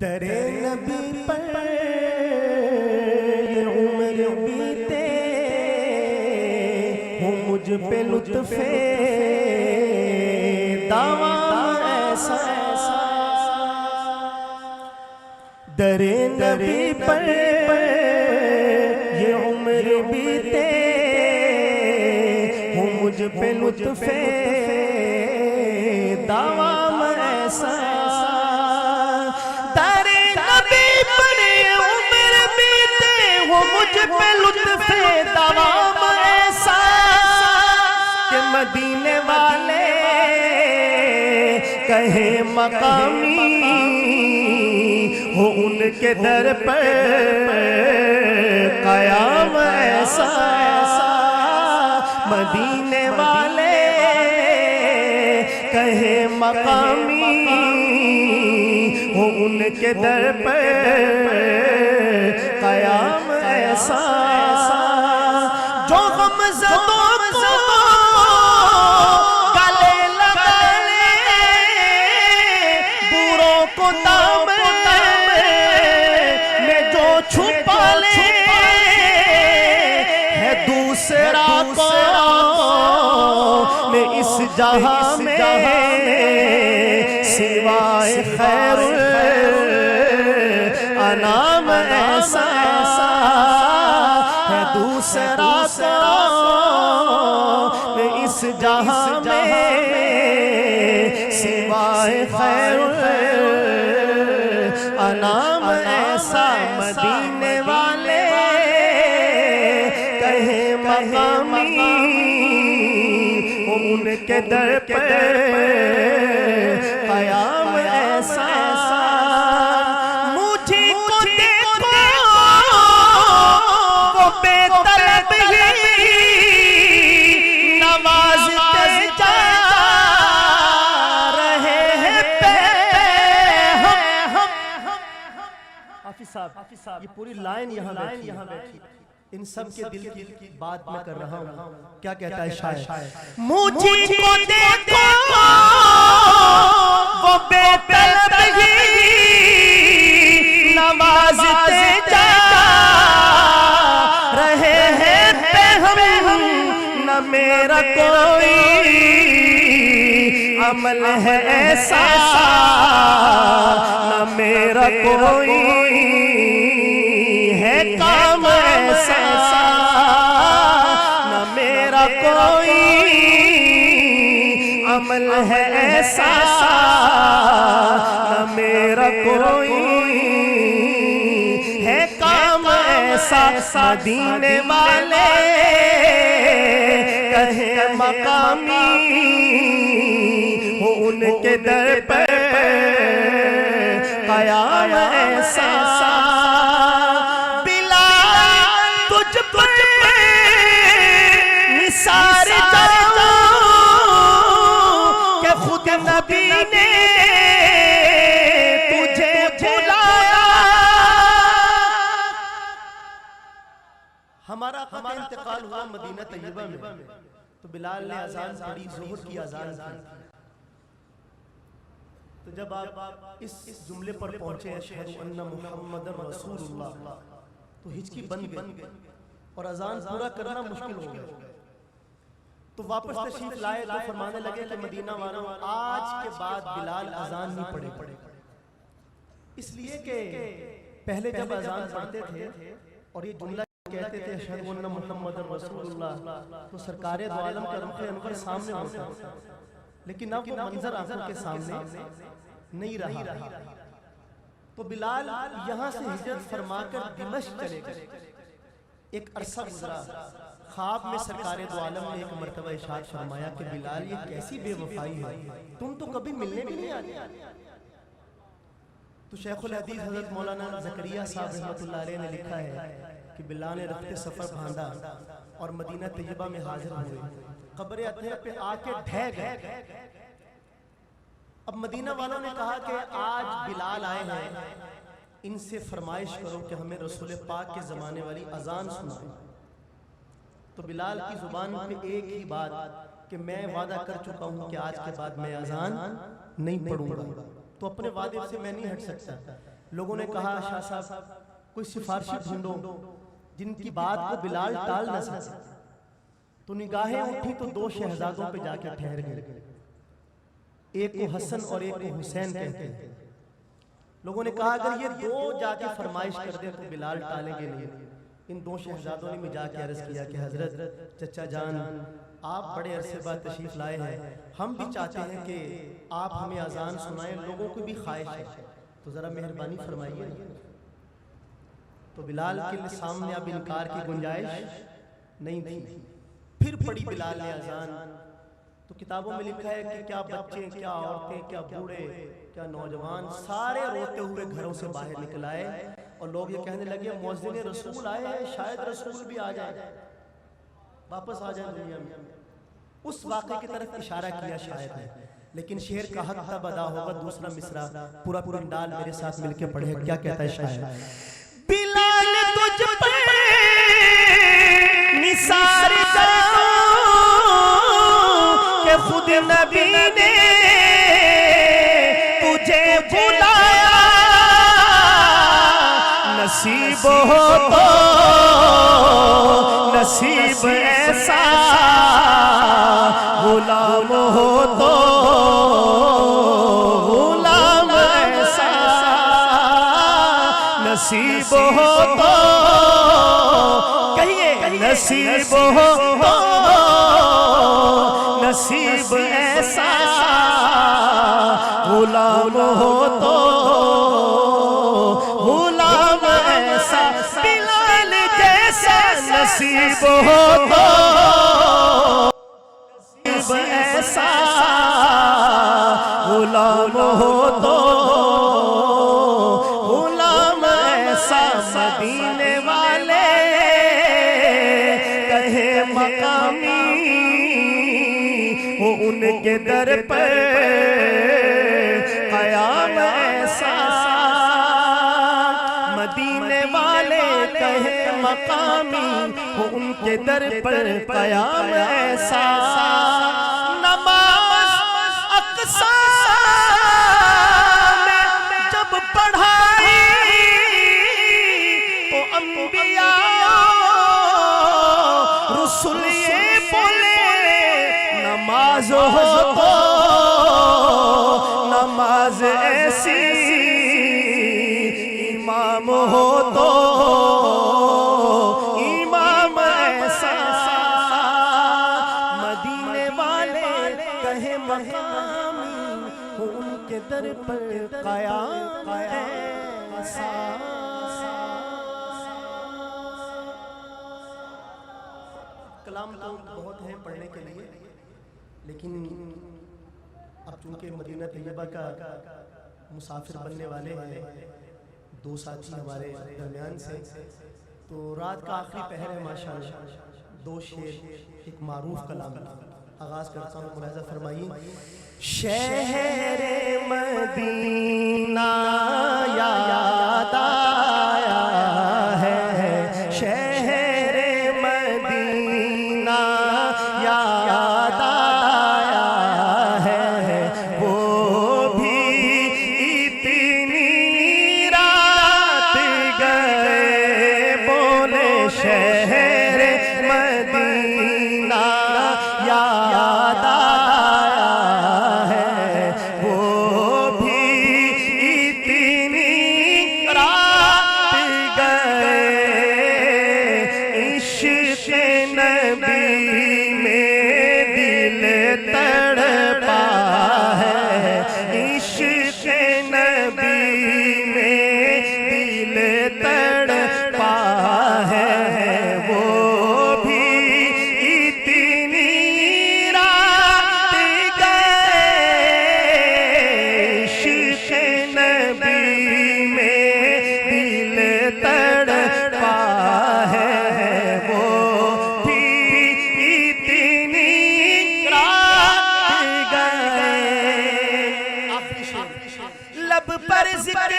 दरे नबी पर ये उम्र बीते हो मुझ पे लुत्फ़े दावा ऐसा। दरे नबी पर ये उम्र बीते हो मुझ पे लुत्फ़े दावा ऐसा। मुझ पे लुत्फ़े दवाम ऐसा कि मदीने वाले कहे मकामी हो उनके दर पर क़याम ऐसा। मदीने वाले कहे मकामी हो उनके दर पर क़याम ऐसा। जो गम ज़दों को गले लगा ले बुरों को दामन में जो छुपा ले है दूसरा कौन इस जहां में सिवाय खैरुल अनाम ऐसा। है दूसरा कौन इस जहां में सिवाय खैरुल अनाम ऐसा। मदीने वाले कहे मकामी उनके दर पर क़याम ऐसा। ये पूरी लाइन यहाँ बैठी इन सब के दिल की बात मैं कर रहा हूँ। क्या कहता है शायर? मुझको देखो वो बेतलब ही नवाज़ते जा रहे हैं बेहम। न मेरा कोई अमल है ऐसा न मेरा कोई है काम ऐसा। न मेरा कोई अमल है ऐसा न मेरा कोई है काम ऐसा। मदीने वाले कहे मकामी हो उनके दर पर क़याम ऐसा। बिलाल तुझ पर निसार जाऊं कि खुद नबी ने तुझे बुलाया। हमारा इंतकाल हुआ मदीना तैयबा में तो बिलाल ने अजान पढ़ी, ज़ोहर की अजान की। तो जब आप इस जुमले पर पहुंचे अशहदु अन्ना मुहम्मदर रसूलुल्लाह तो हिचकी बन गई और अजान पूरा करना मुश्किल हो गया। तो वापस तशरीफ लाए तो फरमाने लगे कि मदीना वालों आज के बाद बिलाल अजान नहीं पढ़ेगा। इसलिए कि पहले जब अजान पढ़ते थे और ये जुमला कहते थे अशहदु अन्ना मुहम्मदर रसूलुल्लाह तो सरकारे दो आलम का रुख अनवर सामने होता, लेकिन अब वो मंजर आंखों के सामने नहीं रहा। तो बिलाल यहाँ से हिजरत फरमाकर दिमश्क चले गए। एक अरसा गुजरा, ख्वाब में सरकारे दो आलम ने एक मर्तबा इरशाद फरमाया कि बिलाल ये कैसी बेवफाई है, तुम तो कभी मिलने भी नहीं आते। तो शेखुल हदीस हजरत मौलाना ज़करिया साहब रहमतुल्लाह अलैह ने लिखा है कि बिलाल ने रफ्ते सफर बांधा और मदीना तैयबा में हाजिर हुए, कब्र अतहर पे आके ढह गए। अब मदीना वालों ने कहा कि आज बिलाल आए हैं, इनसे फरमाइश करो कि हमें रसूल पाक के ज़माने वाली अजान सुनाओ। तो बिलाल की ज़ुबान पे एक ही बात कि मैं वादा कर चुका हूँ कि आज के बाद मैं अजान नहीं पढ़ूंगा, तो अपने वादे से मैं नहीं हट सकता। लोगों ने कहा शाह साहब कोई सिफारिशी ढूंढो जिनकी बात को बिलाल टाल न सके। तो निगाहें उठी तो दो शहजादों पे जाके ठहर गए, एक को हसन और एक को हुसैन कहते हैं। लोगों ने कहा अगर ये दो जाके फरमाइश कर दे तो बिलाल टालेंगे नहीं। इन दो शहजादों ने भी जाके अर्ज किया कि हजरत चचा जान आप बड़े अरसे बाद तशरीफ लाए हैं, हम भी चाहते हैं कि आप हमें अजान सुनाएं, लोगों की भी ख्वाहिश है, तो ज़रा मेहरबानी फरमाइए। तो बिलाल के सामने अब इनकार की गुंजाइश नहीं थी। फिर पढ़ी बिलाल ने अजान। तो किताबों में लिखा है कि क्या बच्चे, क्या औरतें, क्या बूढ़े, क्या नौजवान, सारे रोते हुए घरों से बाहर निकल आए और लोग ये कहने लगे मुअज्जिन रसूल आए हैं, शायद रसूल भी आ जाए, वापस आ जाए दुनिया में। उस वाक़े की तरफ इशारा किया शायद है, लेकिन शेर का हक तब अदा होगा। दूसरा मिसरा पूरा पिंडाल मेरे साथ मिलके पढ़े, क्या कहता है शायर। बिलाल तुझ पे निसार के खुद नबी ने तुझे बुलाया, नसीब हो तो नसीब ऐसा, गुलाम हो तो गुलाम ऐसा, नसीब हो तो कहिए नसीब हो तो नसीब ऐसा, गुलाम हो तो गुलाम ऐसा, बिलाल जैसा नसीब हो तो नसीब ऐसा, गुलाम हो तो गुलाम ऐसा। मदीने वाले कहे मकामी हो उनके दर पर क़याम ऐसा, मदीने वाले कहे मकामी हो उनके दर पर क़याम ऐसा। नमाज अक़सा में जब पढ़ाई तो अंबिया रसूल ये बोले नमाज हो तो नमाज ऐसी, इमाम हो तो इमाम ऐसा। मदीने वाले कहे मकामी हो उनके दर पर क़याम ऐसा। कलाम तो बहुत है पढ़ने के लिए, लेकिन अब चूंकि मदीना तैयबा का मुसाफिर बनने वाले हैं दो साथी हमारे दरमियान से, तो रात का आखिरी पहर है माशाअल्लाह। दो शेर एक मारूफ कलाम आगाज करता हूँ, मुलाहिज़ा फरमाइए। शहरे मदीना याद आया है, शहरे मदीना याद आया है, वो भी इतनी रात गए बोले शहरे मदीना याद आया है, वो भी इतनी रात गए, इश्क़ नबी में दिल तड़पा है, इश्क़ नबी में दिल तड़पा है, वो भी इतनी रात गए, इश्क़ नबी में दिल तड़पा है, वो भी इतनी रात गए। लब पर ज़िक्र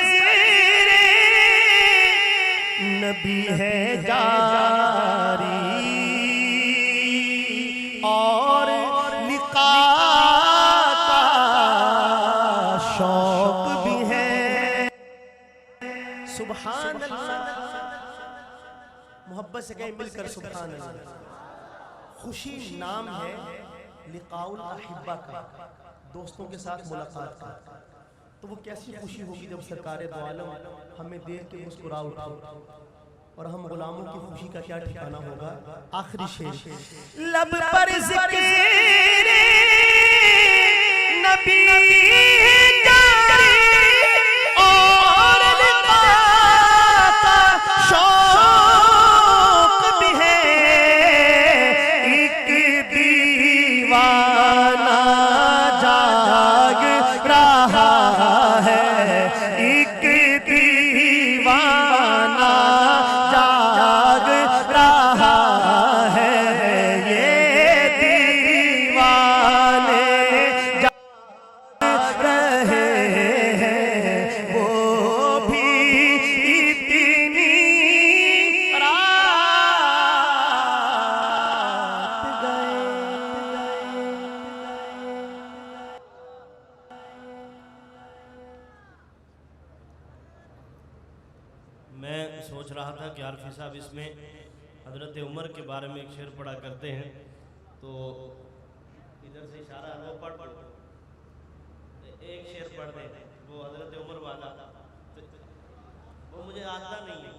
नबी है जारी और लिक़ा का शौक भी है, सुभान अल्लाह, मोहब्बत से कहें मिलकर सुभान अल्लाह। खुशी नाम है लिकाउल अहिब्बा का, दोस्तों के साथ मुलाकात का। तो वो कैसी खुशी होगी जब सरकार दो आलम हमें देख के मुस्कुरा उठा, और हम गुलामों की खुशी का क्या ठिकाना होगा। आखिरी शेर, लब पर ज़िक्र नबी जारी और लिक़ा का शौक़ भी है, एक दीवाना जाग रहा है, एक दीवाना जाग रहा है, ये दीवाने जाग रहे हैं, वो भी इतनी रात गए। मैं सोच रहा था कि आरफी साहब इसमें हजरत उमर के बारे में एक शेर पढ़ा करते हैं, तो इधर से इशारा वो पढ़ एक शेर पढ़ दे, वो हजरत उमर वाला, तो वो मुझे आता नहीं है।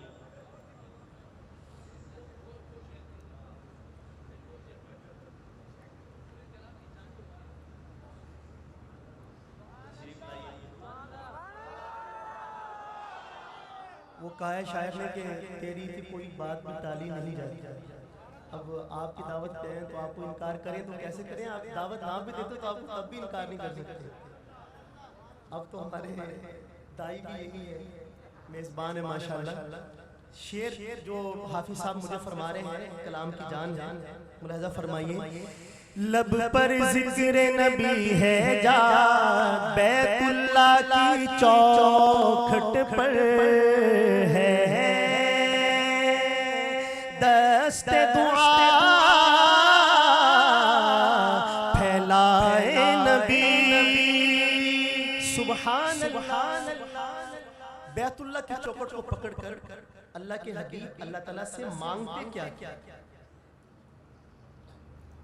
वो कहा है शायर ने कि तेरी थी कोई बात भी टाली नहीं जाती। अब आपकी दावत पे हैं तो आपको इनकार करें तो कैसे करें, आप दावत ना भी देते तो आपको तब भी इनकार नहीं कर सकते। अब तो हमारे दाई भी यही है, मेज़बान है माशाल्लाह। शेर जो हाफिज साहब मुझे फरमा रहे हैं, कलाम की जान है, मुलाहिज़ा फरमाइए। लब पर जिक्र नबी है जा बैतुल्लाह की चौखट पर है, दस्ते दुआ फैलाए नबी। सुभान अल्लाह। बैतुल्लाह की चौखट को पकड़कर अल्लाह के हबीब अल्लाह ताला से मांगते क्या क्या।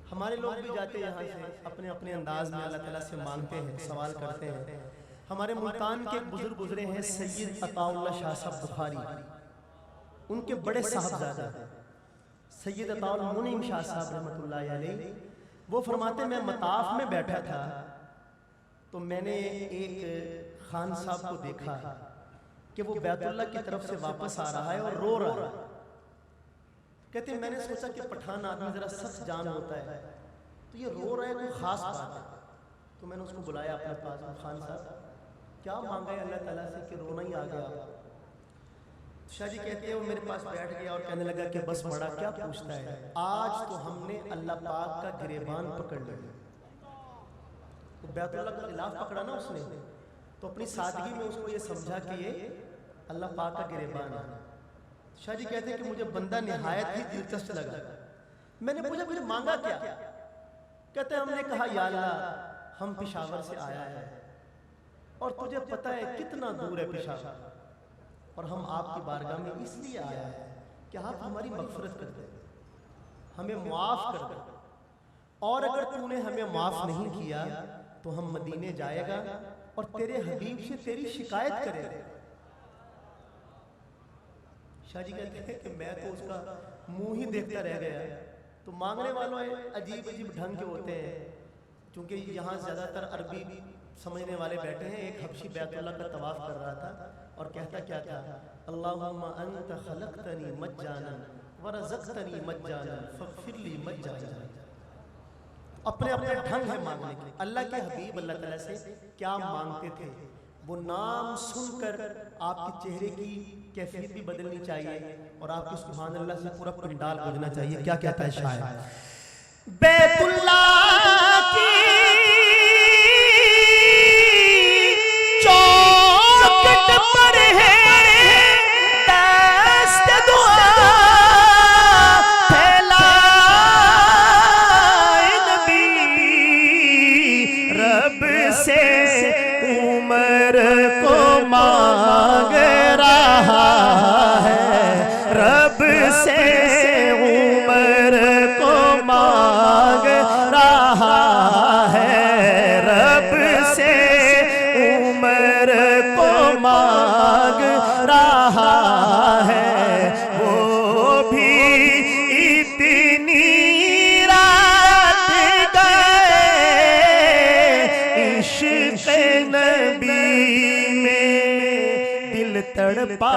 हमारे लोग भी जाते हैं यहाँ से अपने अपने अंदाज में अल्लाह ताला से मांगते हैं, सवाल करते हैं। हमारे मुल्तान के बुजुर्ग गुजरे हैं सैयद अताउल्लाह शाह साहब बुखारी, उनके बड़े साहबजादा सैयद अताउल मुनीम शाह साहब रहमतुल्लाह अलैह, वो फरमाते मैं मताफ में बैठा था तो मैंने एक खान साहब को देखा कि वो बैतुल्लाह की तरफ से वापस आ रहा है और रो रहा है। कहते हैं मैंने सोचा कि पठान आदमी जरा सख्त जान होता है, तो ये रो रहा है कोई खास बात है। तो मैंने उसको बुलाया अपने पास, खान साहब क्या मांगा है अल्लाह ताला से कि रोना ही आ गया। शाह जी कहते हैं वो मेरे पास बैठ गया और कहने लगा कि बस बड़ा क्या पूछता है, आज तो हमने अल्लाह पाक का गिरेबान पकड़ लिया। तो बैतुल्लाह का खिलाफ पकड़ा ना उसने, तो अपनी सादगी में उसको ये समझा कि ये अल्लाह पाक का गिरेबान है। शाह जी कहते हैं कि मुझे बंदा निहायत ही दिलचस्प लगा। मैंने पूछा मुझे मांगा क्या? कहते हैं हमने कहा या अल्लाह हम पेशावर से आया है और तुझे पता है कितना दूर है पेशावर, और हम आपकी बारगाह में इसलिए आया है कि आप हमारी मगफरत कर दे, हमें माफ कर दे, और अगर तूने हमें माफ नहीं किया तो हम मदीने जाएगा और तेरे हबीब से तेरी शिकायत करेंगे। शाह जी कहते हैं कि मैं तो उसका मुंह ही देखता रह गया। तो मांगने वालों अजीब अजीब ढंग के होते हैं, क्योंकि यहाँ ज़्यादातर अरबी समझने वाले बैठे हैं। एक हबशी बैतुल्लाह का तवाफ कर रहा था और कहता क्या था, अल्लाहुम्मा अंत खलक़तनी मज्जानन व रज़क़तनी मज्जानन फ़ग़फ़िरली मज्जानन। अपने अपने ढंग है मांगने के। अल्लाह के हबीब अल्लाह ताला से क्या मांगते थे, वो नाम सुनकर आपके चेहरे की कैफियत भी बदलनी चाहिए और आपके सुभान अल्लाह से पूरा पंडाल बजना चाहिए। क्या कहता है शायर, बैतुल्लाह की चौखट पर है दस्त दुआ फैलाए नबी, रब से उमर को मांग रहा इश्क़ नबी में दिल तड़पा